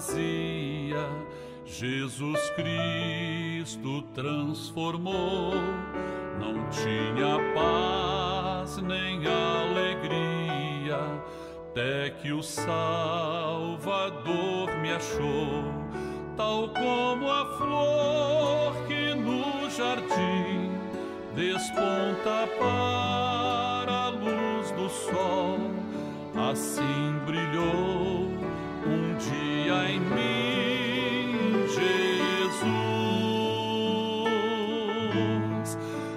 vazia, Jesus Cristo transformou. Não tinha paz nem alegria, até que o Salvador me achou. Tal como a flor que no jardim desponta para a luz do sol, assim brilhou um dia em mim Jesus.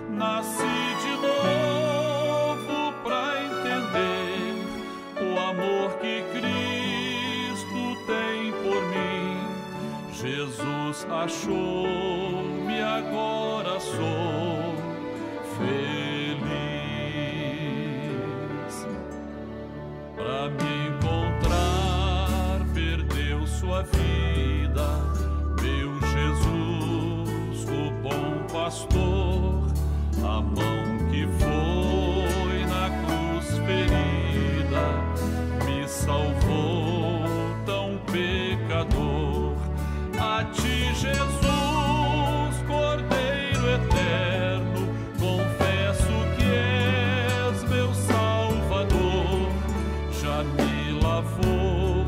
Nasci de novo para entender o amor que Cristo tem por mim. Jesus achou-me, agora sou feliz. Para me encontrar, perdeu sua vida, meu Jesus, o bom pastor, a mão que foi na cruz ferida, me salvou tão pecador. A ti, Jesus, Cordeiro eterno, confesso que és meu Salvador. Já me lavou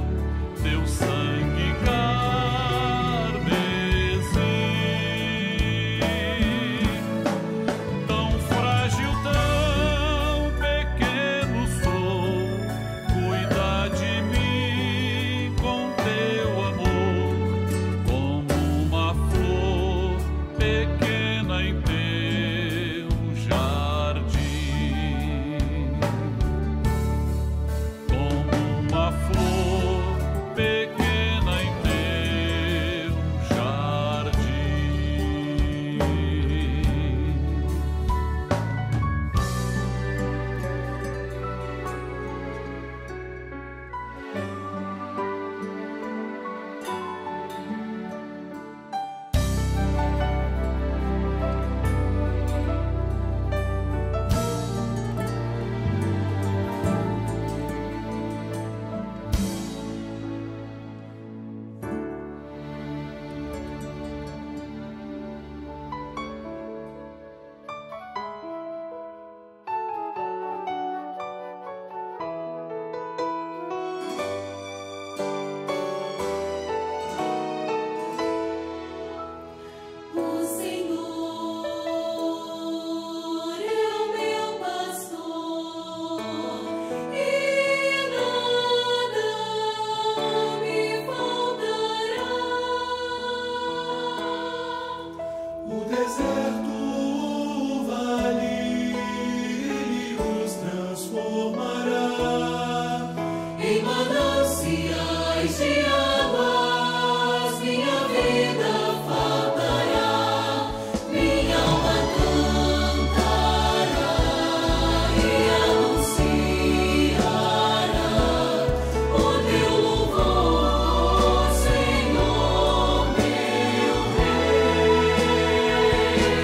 teu sangue carmesim. Tão frágil, tão pequeno sou, cuida de mim com teu amor, como uma flor pequena em teu jardim. Como uma flor pequena em teu jardim. O Senhor é o meu pastor e nada me faltará. O deserto, o vale, Ele os transformará Em mananciais de águas minha vida faltará. Minha alma cantará e anunciará o teu louvor, Senhor meu Rei.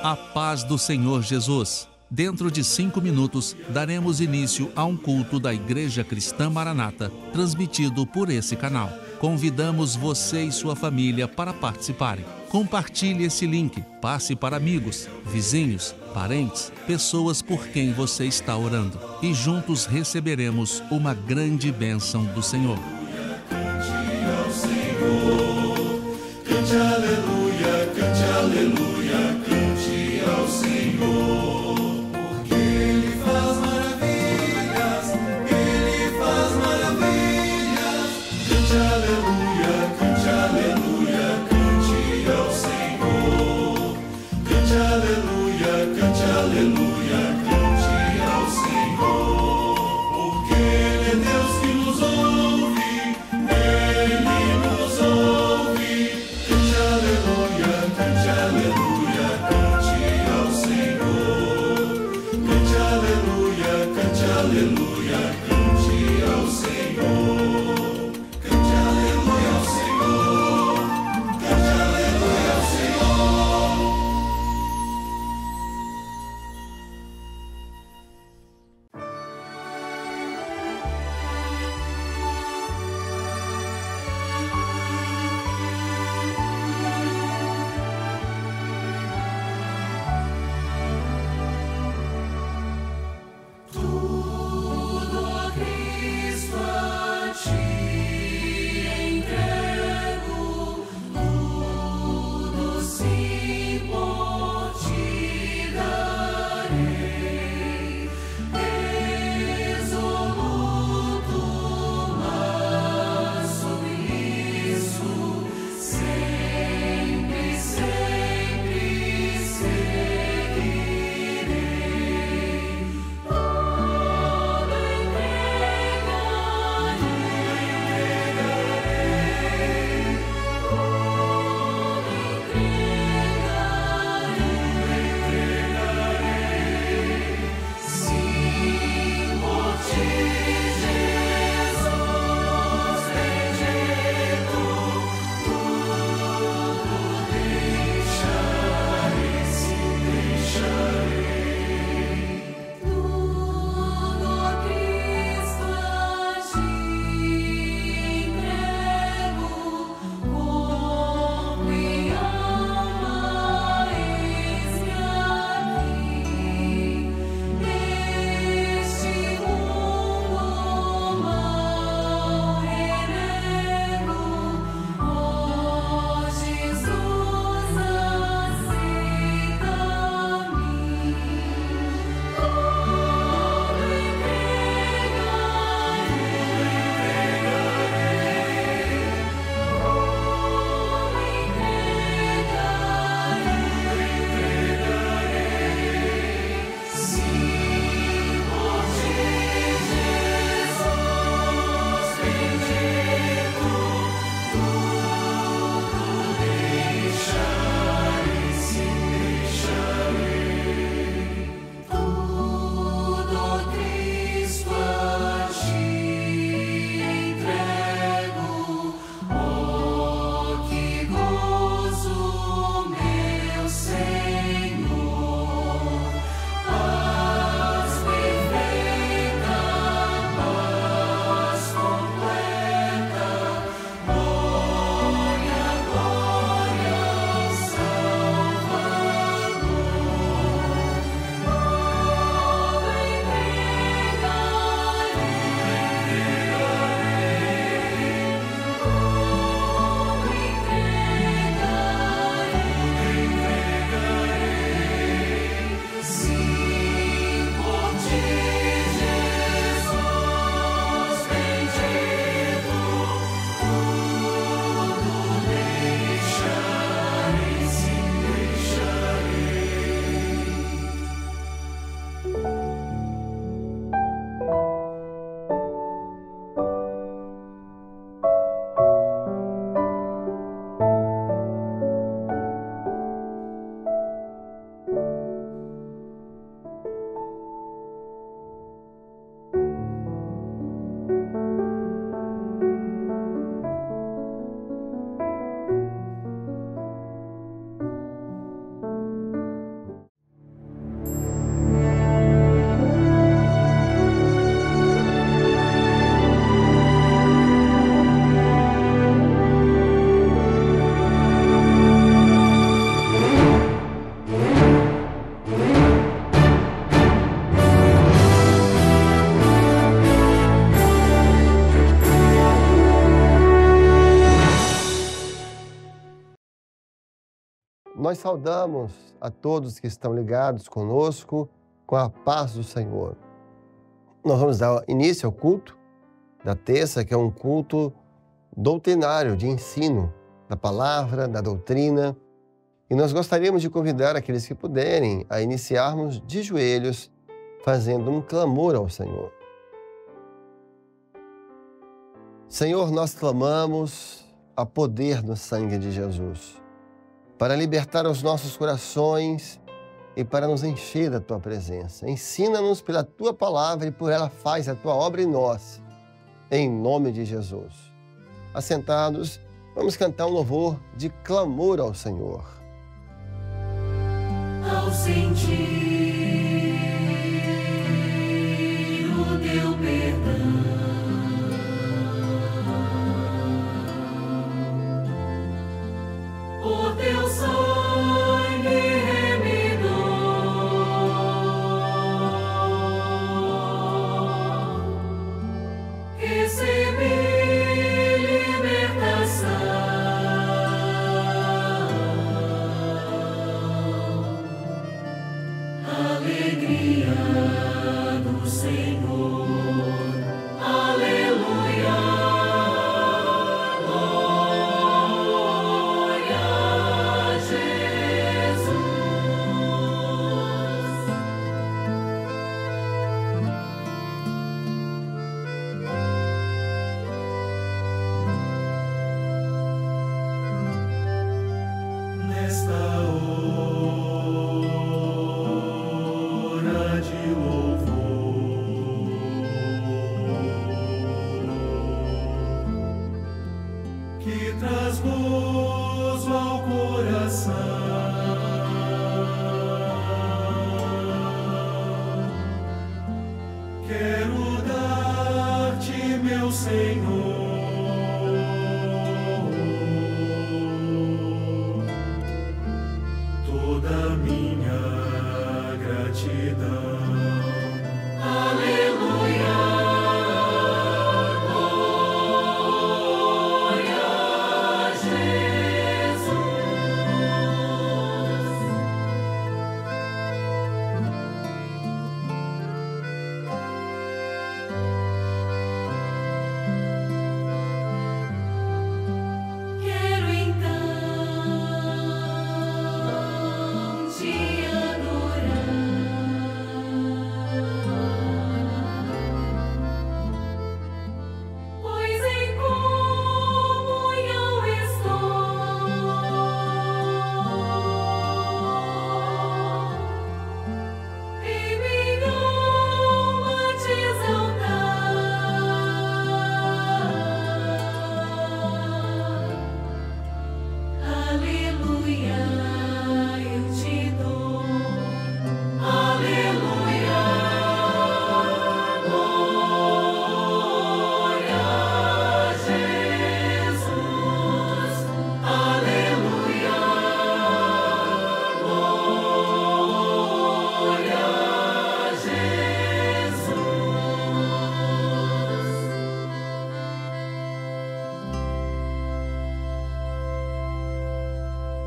A paz do Senhor Jesus. Dentro de 5 minutos, daremos início a um culto da Igreja Cristã Maranata, transmitido por esse canal. Convidamos você e sua família para participarem. Compartilhe esse link, passe para amigos, vizinhos, parentes, pessoas por quem você está orando. E juntos receberemos uma grande bênção do Senhor. Cante ao Senhor, cante aleluia, cante aleluia, cante ao Senhor. Porque Ele faz maravilhas, Ele faz maravilhas. Cante aleluia, cante aleluia, cante ao Senhor. Cante aleluia, cante aleluia, cante ao Senhor. Porque Ele é Deus que nos ouve, Ele nos ouve. Cante aleluia, cante aleluia, cante ao Senhor. Cante aleluia, cante aleluia, cante ao Senhor. Cante aleluia ao Senhor. Cante aleluia ao Senhor. nós saudamos a todos que estão ligados conosco com a paz do Senhor. Nós vamos dar início ao culto da terça, que é um culto doutrinário, de ensino da palavra, da doutrina. E nós gostaríamos de convidar aqueles que puderem a iniciarmos de joelhos, fazendo um clamor ao Senhor. Senhor, nós clamamos a poder do sangue de Jesus, para libertar os nossos corações e para nos encher da Tua presença. Ensina-nos pela Tua palavra e por ela faz a Tua obra em nós, em nome de Jesus. Assentados, vamos cantar um louvor de clamor ao Senhor. Ao sentir o Teu perdão, por Teu sangue remidor, recebi libertação, alegria do Senhor, aleluia.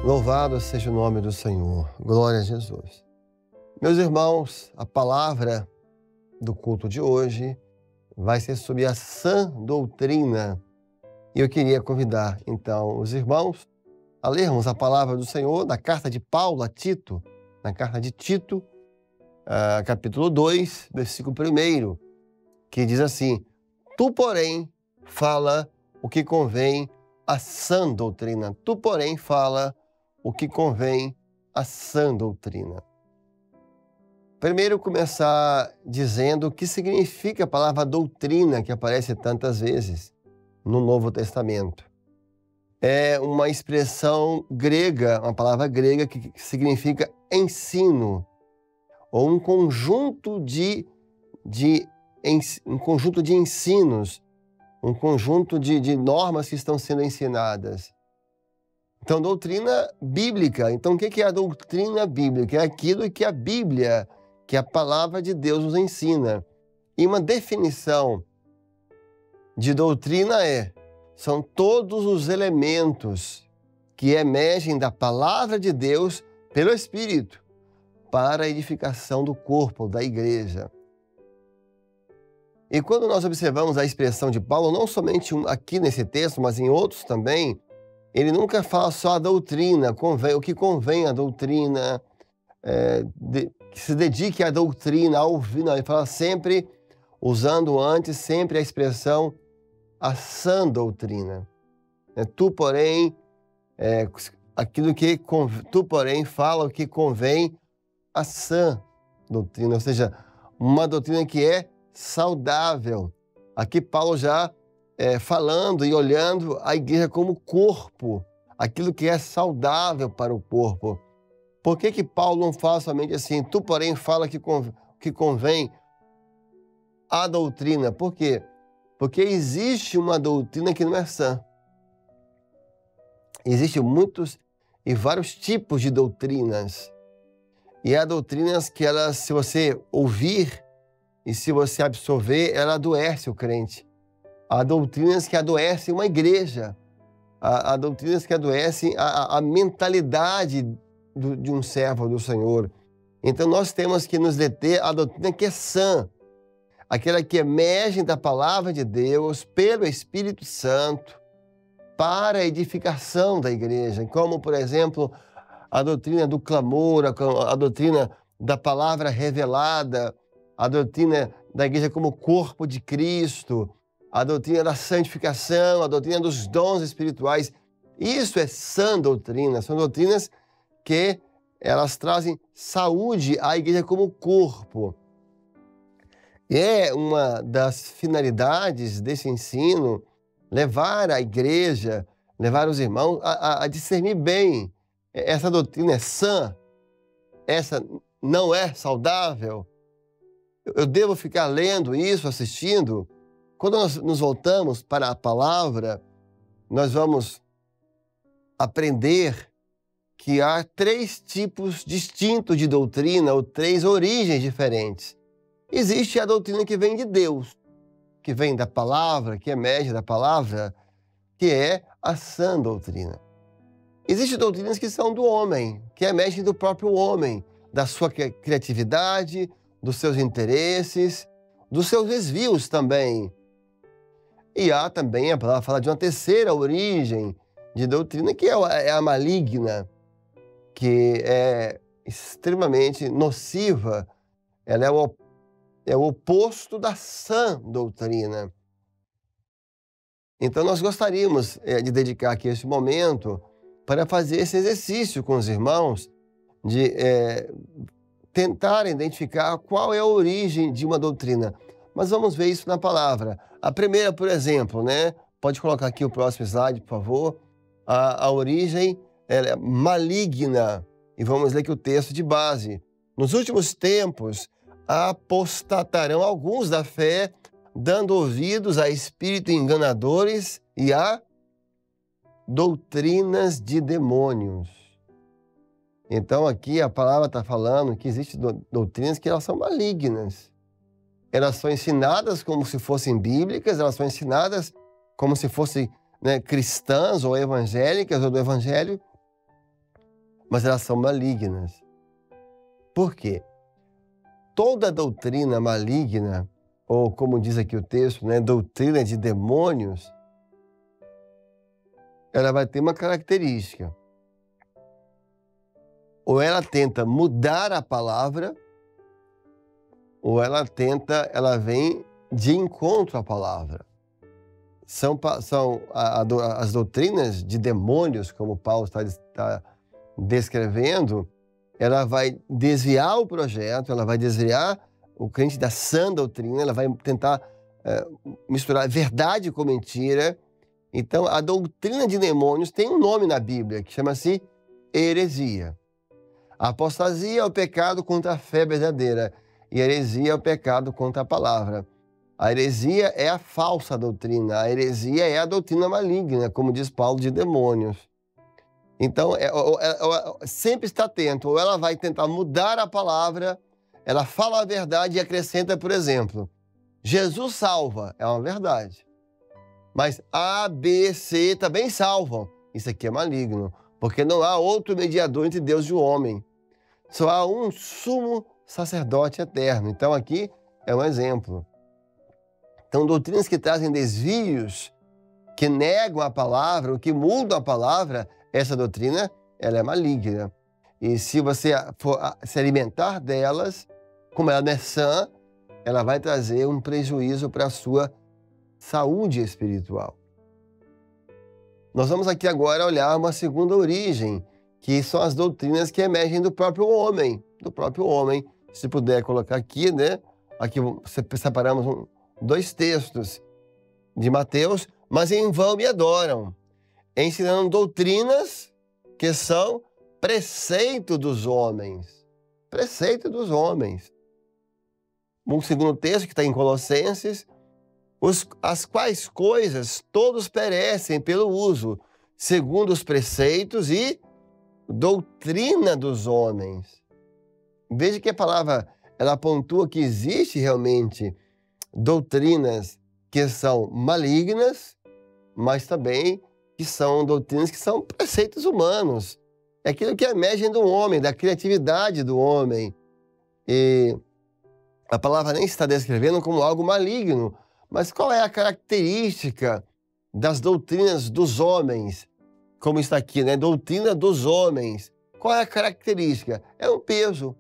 Louvado seja o nome do Senhor. Glória a Jesus. Meus irmãos, a palavra do culto de hoje vai ser sobre a sã doutrina. E eu queria convidar, então, os irmãos a lermos a palavra do Senhor na carta de Paulo a Tito, na carta de Tito, capítulo 2, versículo 1, que diz assim: Tu, porém, fala o que convém à sã doutrina. Tu, porém, fala o que convém à sã doutrina. Primeiro, começar dizendo o que significa a palavra doutrina, que aparece tantas vezes no Novo Testamento. É uma expressão grega, uma palavra grega que significa ensino, ou um conjunto de ensinos, um conjunto de normas que estão sendo ensinadas. Então, doutrina bíblica. Então, o que é a doutrina bíblica? É aquilo que a Bíblia, que a palavra de Deus nos ensina. E uma definição de doutrina são todos os elementos que emergem da palavra de Deus pelo Espírito, para a edificação do corpo, da igreja. E quando nós observamos a expressão de Paulo, não somente aqui nesse texto, mas em outros também, ele nunca fala só a doutrina, o que convém à doutrina, que se dedique à doutrina, a ouvir. Não, ele fala sempre, usando antes sempre a expressão a sã doutrina. Tu, porém, fala o que convém à sã doutrina, ou seja, uma doutrina que é saudável. Aqui Paulo já falando e olhando a igreja como corpo, aquilo que é saudável para o corpo. Por que Paulo não fala somente assim, tu, porém, fala que convém à doutrina? Por quê? Porque existe uma doutrina que não é sã. Existem muitos e vários tipos de doutrinas. E há doutrinas que elas, se você ouvir e se você absorver, ela adoece o crente. Há doutrinas que adoecem uma igreja. Há doutrinas que adoecem a mentalidade de um servo do Senhor. Então nós temos que nos deter à doutrina que é sã, aquela que emerge da palavra de Deus pelo Espírito Santo para a edificação da igreja, como, por exemplo, a doutrina do clamor, a doutrina da palavra revelada, a doutrina da igreja como corpo de Cristo, a doutrina da santificação, a doutrina dos dons espirituais. Isso é sã doutrina, são doutrinas que elas trazem saúde à igreja como corpo. E é uma das finalidades desse ensino levar a igreja, levar os irmãos a discernir bem. Essa doutrina é sã? Essa não é saudável? Eu devo ficar lendo isso, assistindo? Quando nós nos voltamos para a palavra, nós vamos aprender que há 3 tipos distintos de doutrina, ou 3 origens diferentes. Existe a doutrina que vem de Deus, que vem da palavra, que emerge da palavra, que é a sã doutrina. Existem doutrinas que são do homem, que emergem do próprio homem, da sua criatividade, dos seus interesses, dos seus desvios também. E há também, a palavra fala de uma terceira origem de doutrina, que é a maligna, que é extremamente nociva. Ela é o oposto da sã doutrina. Então nós gostaríamos de dedicar aqui esse momento para fazer esse exercício com os irmãos, de tentar identificar qual é a origem de uma doutrina. Mas vamos ver isso na palavra. A primeira, por exemplo, né? Pode colocar aqui o próximo slide, por favor. A origem é maligna. E vamos ler aqui o texto de base. Nos últimos tempos, apostatarão alguns da fé, dando ouvidos a espíritos enganadores e a doutrinas de demônios. Então aqui a palavra está falando que existem doutrinas que elas são malignas. Elas são ensinadas como se fossem bíblicas, elas são ensinadas como se fossem, né, cristãs ou evangélicas ou do evangelho, mas elas são malignas. Por quê? Toda doutrina maligna, ou como diz aqui o texto, né, doutrina de demônios, ela vai ter uma característica. Ou ela tenta mudar a palavra, ou ela vem de encontro à palavra. São as doutrinas de demônios, como Paulo está descrevendo, ela vai desviar o projeto, ela vai desviar o crente da sã doutrina, ela vai tentar misturar verdade com mentira. Então, a doutrina de demônios tem um nome na Bíblia, que chama-se heresia. A apostasia é o pecado contra a fé verdadeira, e a heresia é o pecado contra a palavra. A heresia é a falsa doutrina, a heresia é a doutrina maligna, como diz Paulo, de demônios. Então, sempre está atento, ou ela vai tentar mudar a palavra, ela fala a verdade e acrescenta, por exemplo, Jesus salva, é uma verdade. Mas A, B, C também salvam. Isso aqui é maligno. porque não há outro mediador entre Deus e o homem. Só há um sumo sacerdote eterno. Então aqui é um exemplo. Então doutrinas que trazem desvios, que negam a palavra, ou que mudam a palavra, essa doutrina ela é maligna. E se você for se alimentar delas, como ela não é sã, ela vai trazer um prejuízo para a sua saúde espiritual. Nós vamos aqui agora olhar uma segunda origem, que são as doutrinas que emergem do próprio homem. Do próprio homem. Se puder colocar aqui, né? Aqui separamos dois textos de Mateus, mas em vão me adoram, ensinando doutrinas que são preceito dos homens. Preceito dos homens. Um segundo texto que está em Colossenses, as quais coisas todos perecem pelo uso, segundo os preceitos e doutrina dos homens. Veja que a palavra ela pontua que existe realmente doutrinas que são malignas, mas também que são doutrinas que são preceitos humanos. É aquilo que emerge do homem, da criatividade do homem. E a palavra nem está descrevendo como algo maligno, mas qual é a característica das doutrinas dos homens? Como está aqui, né? Doutrina dos homens. Qual é a característica? É um peso.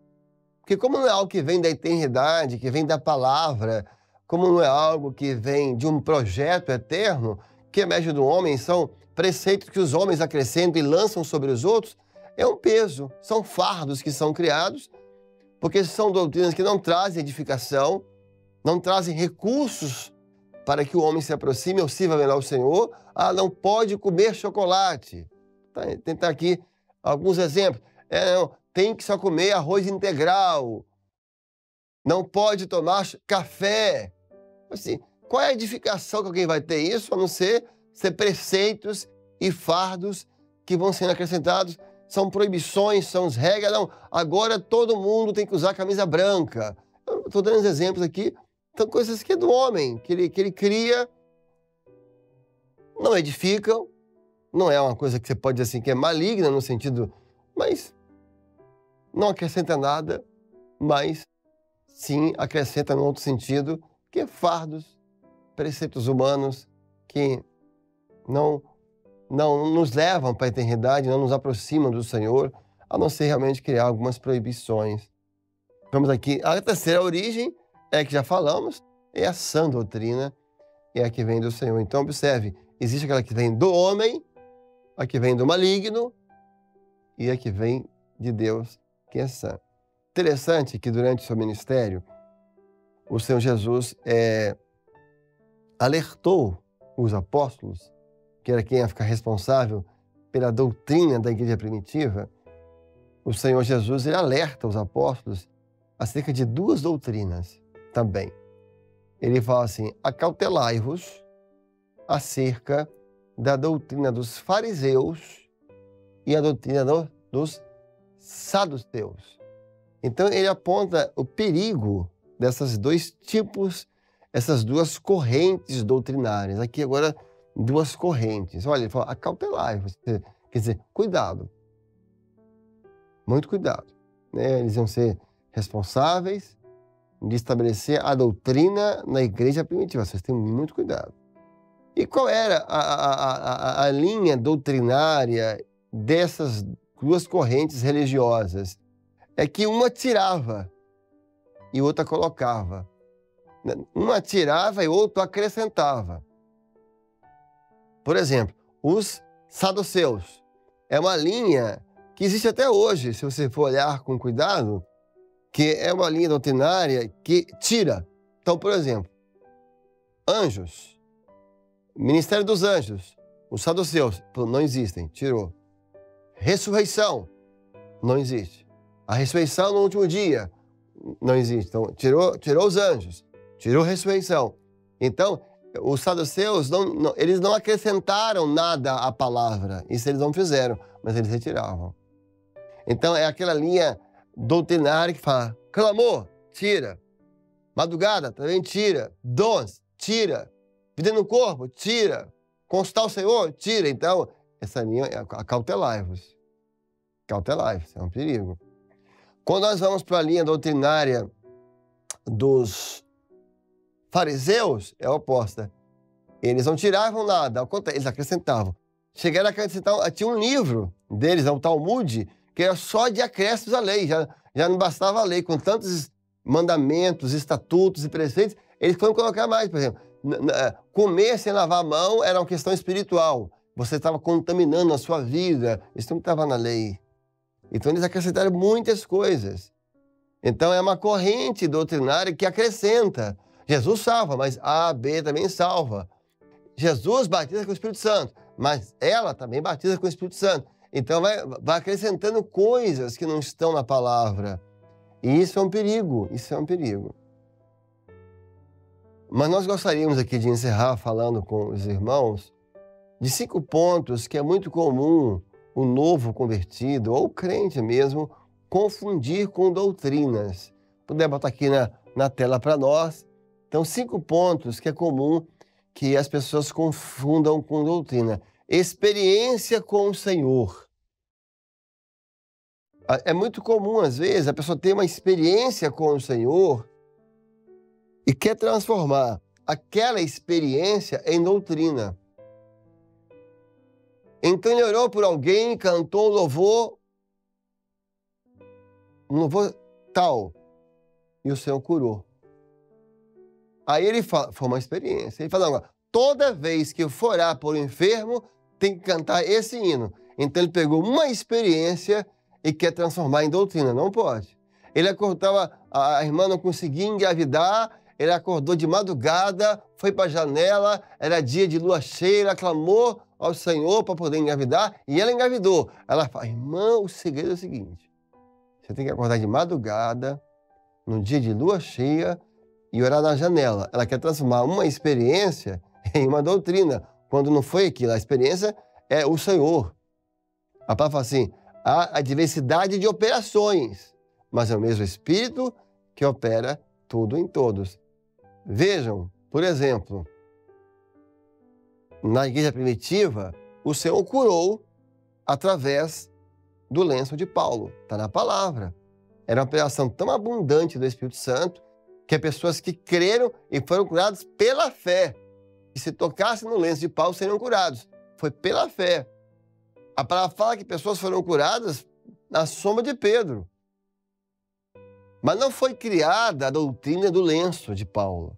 Porque como não é algo que vem da eternidade, que vem da palavra, como não é algo que vem de um projeto eterno, que emerge do homem, são preceitos que os homens acrescentam e lançam sobre os outros, é um peso. São fardos que são criados, porque são doutrinas que não trazem edificação, não trazem recursos para que o homem se aproxime ou sirva melhor ao Senhor. Ah, não pode comer chocolate. Tentar aqui alguns exemplos. Tem que só comer arroz integral. Não pode tomar café. Assim, qual é a edificação que alguém vai ter isso, a não ser preceitos e fardos que vão sendo acrescentados? São proibições, são as regras. Não, agora todo mundo tem que usar camisa branca. Eu estou dando uns exemplos aqui. São coisas que é do homem, que ele cria, não edificam, não é uma coisa que você pode dizer assim que é maligna no sentido, mas não acrescenta nada, mas sim acrescenta no outro sentido, que é fardos, preceitos humanos que não nos levam para a eternidade, não nos aproximam do Senhor, a não ser realmente criar algumas proibições. Vamos aqui, a terceira origem é que já falamos, é a sã doutrina, é a que vem do Senhor. Então, observe, existe aquela que vem do homem, a que vem do maligno e a que vem de Deus, que é sã. Interessante que durante o seu ministério, o Senhor Jesus alertou os apóstolos, que era quem ia ficar responsável pela doutrina da igreja primitiva. O Senhor Jesus ele alerta os apóstolos acerca de duas doutrinas também. Ele fala assim: acautelai-vos acerca da doutrina dos fariseus e a doutrina dos saduceus. Então ele aponta o perigo dessas dois tipos, essas duas correntes doutrinárias. Aqui agora duas correntes. Olha, ele fala acautelai-vos, quer dizer, cuidado. Muito cuidado. Né? Eles iam ser responsáveis de estabelecer a doutrina na igreja primitiva. Vocês têm muito cuidado. E qual era a linha doutrinária dessas duas correntes religiosas? É que uma tirava e outra colocava. Uma tirava e outra acrescentava. Por exemplo, os saduceus. É uma linha que existe até hoje, se você for olhar com cuidado, que é uma linha doutrinária que tira. Então, por exemplo, anjos, ministério dos anjos, os saduceus, não existem, tirou. Ressurreição, não existe. A ressurreição no último dia, não existe. Então, tirou os anjos, tirou a ressurreição. Então, os saduceus, eles não acrescentaram nada à palavra. Isso eles não fizeram, mas eles retiravam. Então, é aquela linha doutrinária que fala, clamor, tira. Madrugada, também tira. Dons, tira. Vida no corpo, tira. Consultar o Senhor, tira. Então, essa linha, acautelai-vos. Cautelai-vos, é um perigo. Quando nós vamos para a linha doutrinária dos fariseus, é oposta. Eles não tiravam nada, ao contrário, eles acrescentavam. Chegaram a acrescentar, tinha um livro deles, o Talmud, que era só de acréscimos à lei, já não bastava a lei, com tantos mandamentos, estatutos e preceitos, eles foram colocar mais, por exemplo, comer sem lavar a mão era uma questão espiritual, você estava contaminando a sua vida, isso não estava na lei. Então eles acrescentaram muitas coisas. Então é uma corrente doutrinária que acrescenta. Jesus salva, mas A, B também salva. Jesus batiza com o Espírito Santo, mas ela também batiza com o Espírito Santo. Então vai acrescentando coisas que não estão na palavra. E isso é um perigo, isso é um perigo. Mas nós gostaríamos aqui de encerrar falando com os irmãos de 5 pontos que é muito comum o novo convertido, ou o crente mesmo, confundir com doutrinas. Puder botar aqui na tela para nós. Então, 5 pontos que é comum que as pessoas confundam com doutrina. Experiência com o Senhor. É muito comum, às vezes, a pessoa ter uma experiência com o Senhor e quer transformar aquela experiência em doutrina. Então ele orou por alguém, cantou um louvor tal, e o Senhor curou. Aí ele fala, foi uma experiência, ele fala, agora, toda vez que eu for orar por um enfermo, tem que cantar esse hino. Então ele pegou uma experiência e quer transformar em doutrina, não pode. Ele acordava, a irmã não conseguia engravidar, ele acordou de madrugada, foi para a janela, era dia de lua cheia, ela clamou ao Senhor para poder engravidar, e ela engravidou. Ela fala, irmã, o segredo é o seguinte, você tem que acordar de madrugada, no dia de lua cheia, e orar na janela. Ela quer transformar uma experiência em uma doutrina, quando não foi aquilo. A experiência é o Senhor. A palavra fala assim, há a diversidade de operações, mas é o mesmo Espírito que opera tudo em todos. Vejam, por exemplo, na igreja primitiva, o Senhor curou através do lenço de Paulo. Está na palavra. Era uma operação tão abundante do Espírito Santo que as pessoas que creram e foram curadas pela fé, e se tocassem no lenço de Paulo, seriam curados. Foi pela fé. A palavra fala que pessoas foram curadas na sombra de Pedro. Mas não foi criada a doutrina do lenço de Paulo.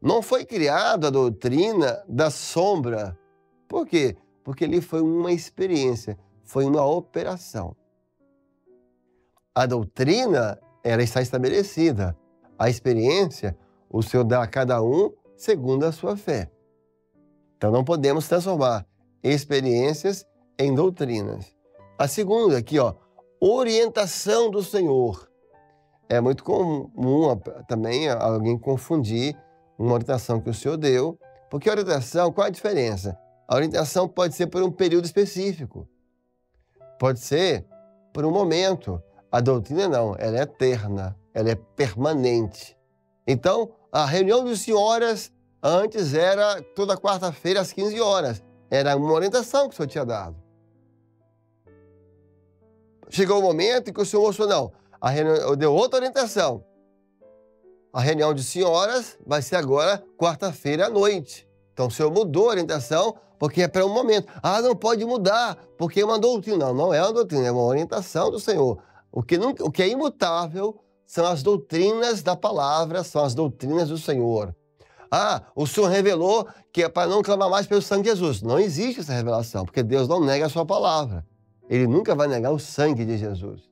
Não foi criada a doutrina da sombra. Por quê? Porque ali foi uma experiência, foi uma operação. A doutrina, ela está estabelecida. A experiência, o Senhor dá a cada um segundo a sua fé. Então não podemos transformar experiências em doutrinas. A segunda aqui, ó, orientação do Senhor. É muito comum também alguém confundir uma orientação que o Senhor deu, porque a orientação, qual é a diferença? A orientação pode ser por um período específico, pode ser por um momento. A doutrina não, ela é eterna, ela é permanente. Então, a reunião de senhoras antes era toda quarta-feira às 15 horas. Era uma orientação que o Senhor tinha dado. Chegou o momento em que o Senhor mostrou, não, a reunião deu outra orientação. A reunião de senhoras vai ser agora quarta-feira à noite. Então o Senhor mudou a orientação porque é para um momento. Ah, não pode mudar porque é uma doutrina. Não, não é uma doutrina, é uma orientação do Senhor. O que é imutável são as doutrinas da palavra, são as doutrinas do Senhor. Ah, o Senhor revelou que é para não clamar mais pelo sangue de Jesus. Não existe essa revelação, porque Deus não nega a sua palavra. Ele nunca vai negar o sangue de Jesus.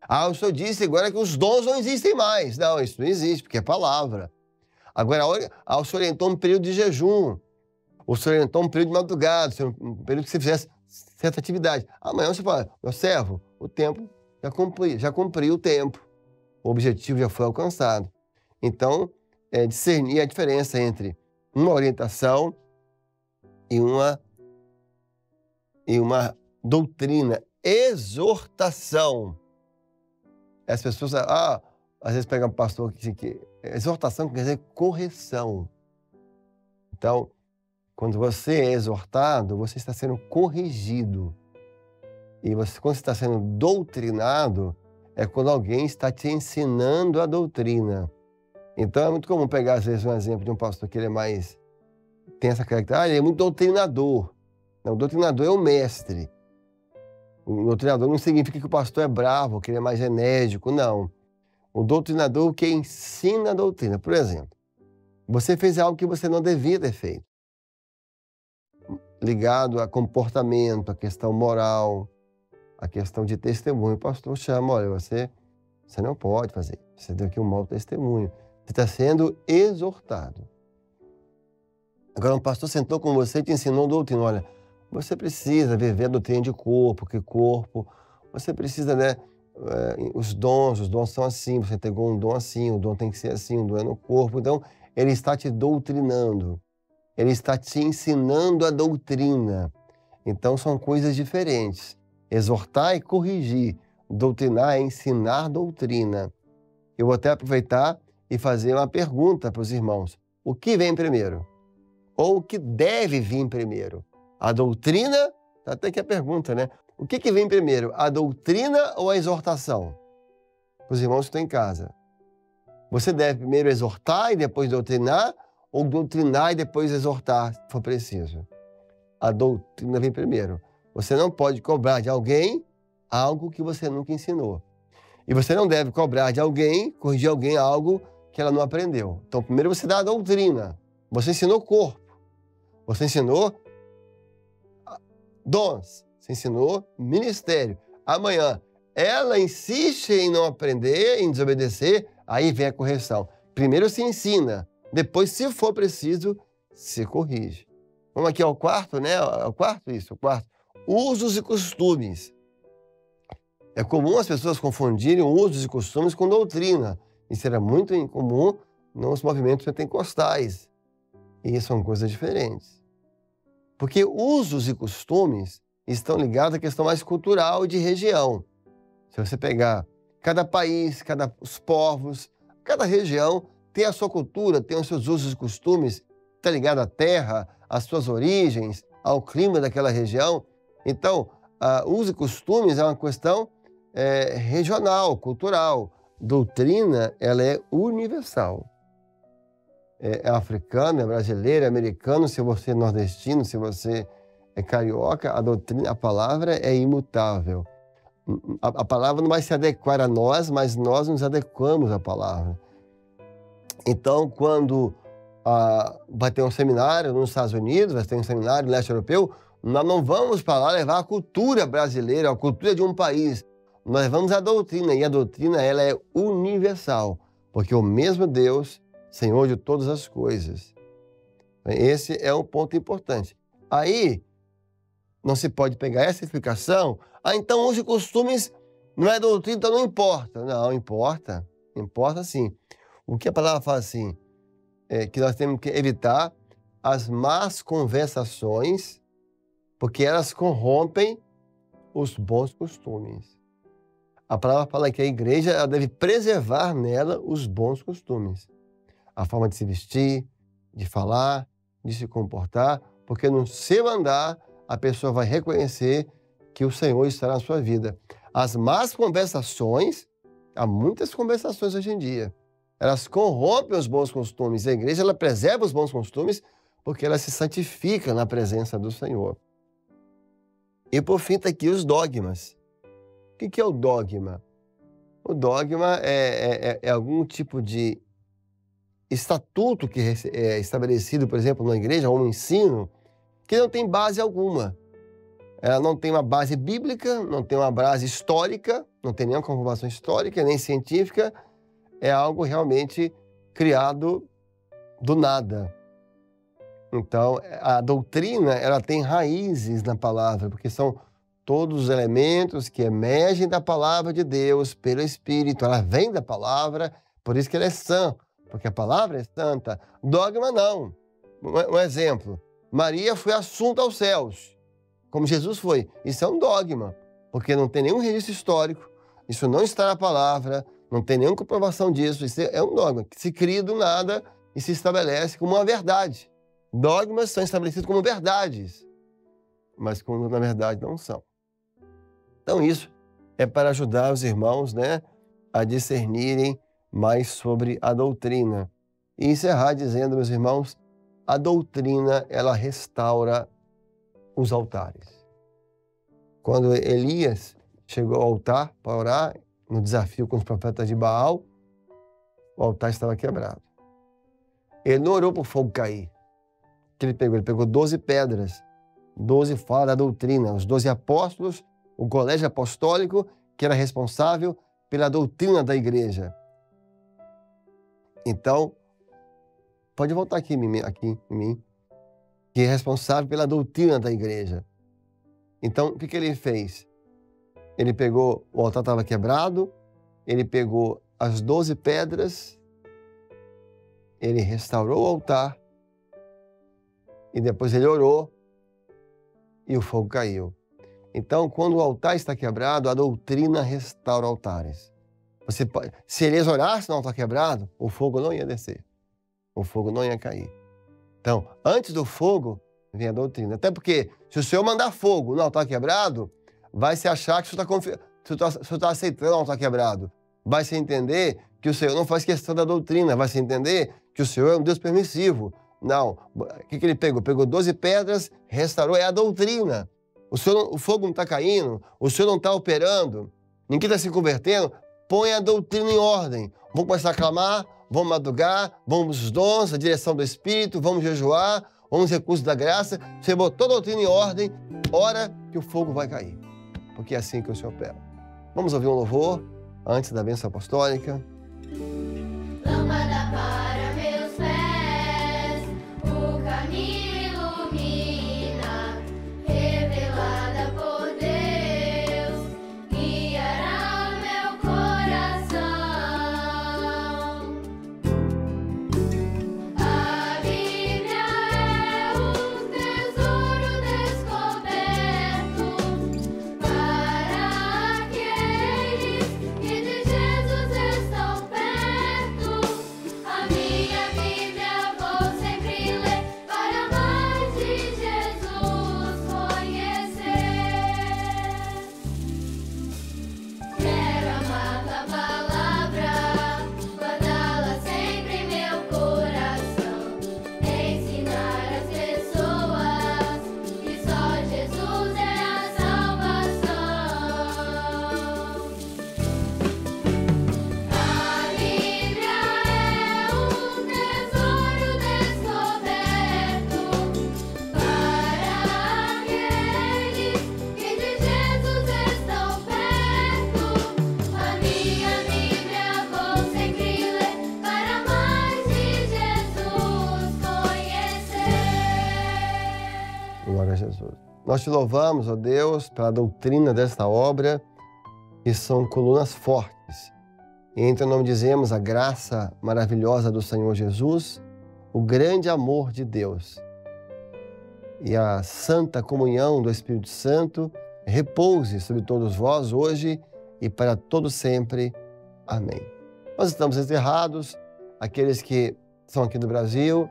Ah, o Senhor disse agora que os dons não existem mais. Não, isso não existe, porque é palavra. Agora, o Senhor orientou um período de jejum. O Senhor orientou um período de madrugada, um período que você fizesse certa atividade. Amanhã você fala, meu servo, o tempo já cumpriu o tempo. O objetivo já foi alcançado. Então, discernir a diferença entre uma orientação e uma doutrina. Exortação. As pessoas, às vezes pegam um pastor que exortação quer dizer correção. Então, Quando você é exortado, você está sendo corrigido. E quando você está sendo doutrinado, é quando alguém está te ensinando a doutrina. Então é muito comum pegar, às vezes, um exemplo de um pastor que ele tem essa característica, ele é muito doutrinador. Não, o doutrinador é o mestre. O doutrinador não significa que o pastor é bravo, que ele é mais enérgico, não. O doutrinador que ensina a doutrina. Por exemplo, você fez algo que você não devia ter feito, ligado a comportamento, a questão moral, a questão de testemunho. O pastor chama, olha, você não pode fazer, você deu aqui um mau testemunho. Você está sendo exortado. Agora, um pastor sentou com você e te ensinou doutrina. Olha, você precisa viver a doutrina de corpo, que corpo. Você precisa, os dons são assim, você entregou um dom assim, o dom tem que ser assim, o dom é no corpo. Então, ele está te doutrinando. Ele está te ensinando a doutrina. Então, são coisas diferentes. Exortar e corrigir. Doutrinar é ensinar doutrina. Eu vou até aproveitar e fazer uma pergunta para os irmãos. O que vem primeiro? Ou o que deve vir primeiro? A doutrina? Até que a pergunta, né? O que vem primeiro? A doutrina ou a exortação? Para os irmãos que estão em casa. Você deve primeiro exortar e depois doutrinar? Ou doutrinar e depois exortar, se for preciso? A doutrina vem primeiro. Você não pode cobrar de alguém algo que você nunca ensinou. E você não deve cobrar de alguém, corrigir alguém algo que ela não aprendeu. Então, primeiro você dá a doutrina. Você ensinou corpo. Você ensinou dons. Você ensinou ministério. Amanhã, ela insiste em não aprender, em desobedecer, aí vem a correção. Primeiro se ensina. Depois, se for preciso, se corrige. Vamos aqui ao quarto, né? O quarto. Usos e costumes. É comum as pessoas confundirem usos e costumes com doutrina. Isso era muito incomum nos movimentos pentecostais. E são coisas diferentes. Porque usos e costumes estão ligados à questão mais cultural e de região. Se você pegar cada país, os povos, cada região tem a sua cultura, tem os seus usos e costumes, está ligado à terra, às suas origens, ao clima daquela região. Então, usos e costumes é uma questão regional, cultural. Doutrina, ela é universal. É africano, é brasileiro, é americano, se você é nordestino, se você é carioca, a doutrina, a palavra é imutável. A palavra não vai se adequar a nós, mas nós nos adequamos à palavra. Então, quando vai ter um seminário nos Estados Unidos, vai ter um seminário no leste europeu, nós não vamos para lá levar a cultura brasileira, a cultura de um país. Nós levamos a doutrina, e a doutrina ela é universal, porque o mesmo Deus, Senhor de todas as coisas. Esse é um ponto importante. Aí, não se pode pegar essa explicação, então os costumes não é doutrina, então não importa. Não, importa. Importa sim. O que a palavra fala assim, é que nós temos que evitar as más conversações, porque elas corrompem os bons costumes. A palavra fala que a igreja ela deve preservar nela os bons costumes. A forma de se vestir, de falar, de se comportar, porque no seu andar a pessoa vai reconhecer que o Senhor está na sua vida. As más conversações, há muitas conversações hoje em dia, elas corrompem os bons costumes. A igreja ela preserva os bons costumes porque ela se santifica na presença do Senhor. E por fim está aqui os dogmas. O que é o dogma? O dogma é algum tipo de estatuto que é estabelecido, por exemplo, na igreja, ou no ensino, que não tem base alguma. Ela não tem uma base bíblica, não tem uma base histórica, não tem nenhuma comprovação histórica, nem científica. É algo realmente criado do nada. Então, a doutrina, ela tem raízes na palavra, porque são todos os elementos que emergem da palavra de Deus pelo Espírito. Ela vem da palavra, por isso que ela é sã, porque a palavra é santa. Dogma não. Um exemplo, Maria foi assunta aos céus, como Jesus foi. Isso é um dogma, porque não tem nenhum registro histórico, isso não está na palavra, não tem nenhuma comprovação disso. Isso é um dogma que se cria do nada e se estabelece como uma verdade. Dogmas são estabelecidos como verdades, mas quando na verdade não são. Então isso é para ajudar os irmãos, né, a discernirem mais sobre a doutrina. E encerrar dizendo, meus irmãos, a doutrina, ela restaura os altares. Quando Elias chegou ao altar para orar, no desafio com os profetas de Baal, o altar estava quebrado. Ele não orou para o fogo cair. O que ele pegou? Ele pegou 12 pedras. 12 fala da doutrina. Os 12 apóstolos, o colégio apostólico, que era responsável pela doutrina da igreja. Então, pode voltar aqui em mim, que é responsável pela doutrina da igreja. Então, o que ele fez? Ele pegou, o altar estava quebrado, ele pegou as 12 pedras, ele restaurou o altar, e depois ele orou, e o fogo caiu. Então, quando o altar está quebrado, a doutrina restaura altares. Se Elias orasse no altar quebrado, o fogo não ia descer. O fogo não ia cair. Então, antes do fogo, vem a doutrina. Até porque, se o Senhor mandar fogo no altar quebrado, vai se achar que o Senhor está aceitando o altar quebrado. Vai se entender que o Senhor não faz questão da doutrina. Vai se entender que o Senhor é um Deus permissivo. Não. O que ele pegou? Pegou 12 pedras, restaurou. É a doutrina. O fogo não está caindo, o Senhor não está operando, ninguém está se convertendo. Põe a doutrina em ordem. Vamos começar a clamar, vamos madrugar, vamos os dons, a direção do Espírito, vamos jejuar, vamos recursos da graça. Você botou a doutrina em ordem, ora que o fogo vai cair. Porque é assim que o Senhor opera. Vamos ouvir um louvor antes da bênção apostólica. Lâmpada para meus pés, o caminho ilumina, revelada por Deus, guiará o meu coração. A Bíblia é um tesouro descoberto para aqueles que de Jesus estão perto. A minha Bíblia vou sempre ler para mais de Jesus conhecer. Quero amar tua palavra, guardá-la sempre em meu coração, ensinar as pessoas que só Jesus é a salvação. A Bíblia é um tesouro descoberto para aqueles que de Jesus estão perto. A minha Bíblia vou sempre ler para mais de Jesus conhecer. Glória a Jesus. Nós te louvamos, ó Deus, pela doutrina desta obra, que são colunas fortes. E em teu nome dizemos a graça maravilhosa do Senhor Jesus, o grande amor de Deus e a santa comunhão do Espírito Santo repouse sobre todos vós hoje e para todo sempre. Amém. Nós estamos encerrados. Aqueles que são aqui do Brasil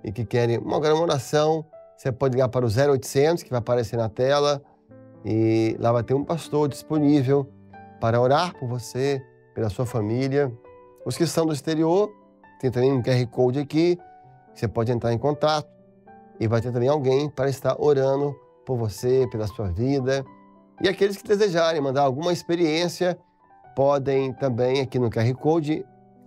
e que querem uma oração, você pode ligar para o 0800, que vai aparecer na tela, e lá vai ter um pastor disponível para orar por você, pela sua família. Os que são do exterior, tem também um QR Code aqui, você pode entrar em contato e vai ter também alguém para estar orando por você, pela sua vida. E aqueles que desejarem mandar alguma experiência, podem também aqui no QR Code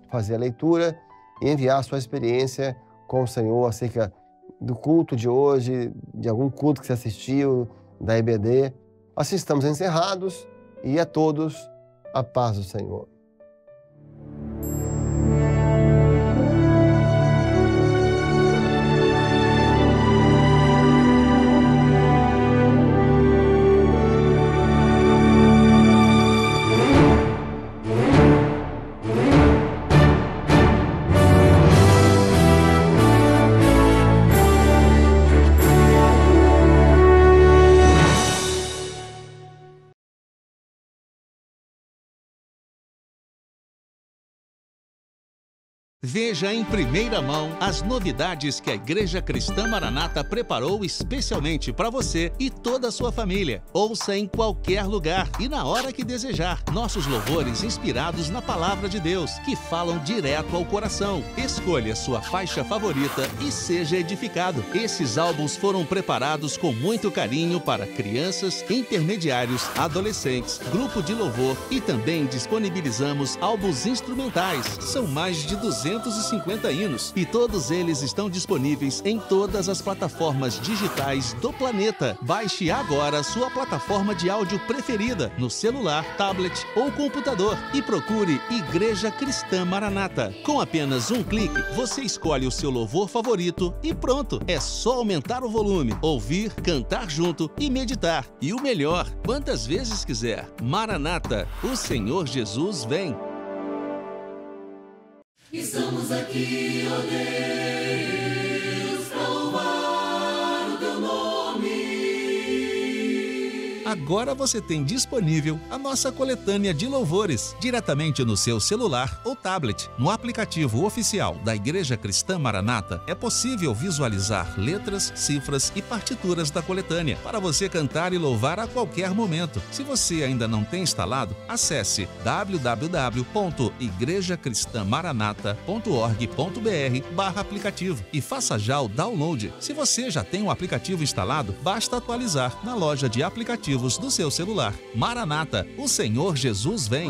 fazer a leitura e enviar a sua experiência com o Senhor acerca do culto de hoje, de algum culto que você assistiu, da EBD. Assim estamos encerrados e a todos a paz do Senhor. Veja em primeira mão as novidades que a Igreja Cristã Maranata preparou especialmente para você e toda a sua família. Ouça em qualquer lugar e na hora que desejar. Nossos louvores inspirados na Palavra de Deus, que falam direto ao coração. Escolha sua faixa favorita e seja edificado. Esses álbuns foram preparados com muito carinho para crianças, intermediários, adolescentes, grupo de louvor e também disponibilizamos álbuns instrumentais. São mais de 250 hinos e todos eles estão disponíveis em todas as plataformas digitais do planeta. Baixe agora sua plataforma de áudio preferida no celular, tablet ou computador e procure Igreja Cristã Maranata. Com apenas um clique, você escolhe o seu louvor favorito e pronto! É só aumentar o volume, ouvir, cantar junto e meditar. E o melhor, quantas vezes quiser. Maranata, o Senhor Jesus vem. Estamos aqui, ó Deus, para louvar o teu nome. Agora você tem disponível a nossa coletânea de louvores diretamente no seu celular ou tablet. No aplicativo oficial da Igreja Cristã Maranata, é possível visualizar letras, cifras e partituras da coletânea para você cantar e louvar a qualquer momento. Se você ainda não tem instalado, acesse www.igrejacristamaranata.org.br/aplicativo e faça já o download. Se você já tem o aplicativo instalado, basta atualizar na loja de aplicativos do seu celular. Maranata, o Senhor Jesus vem.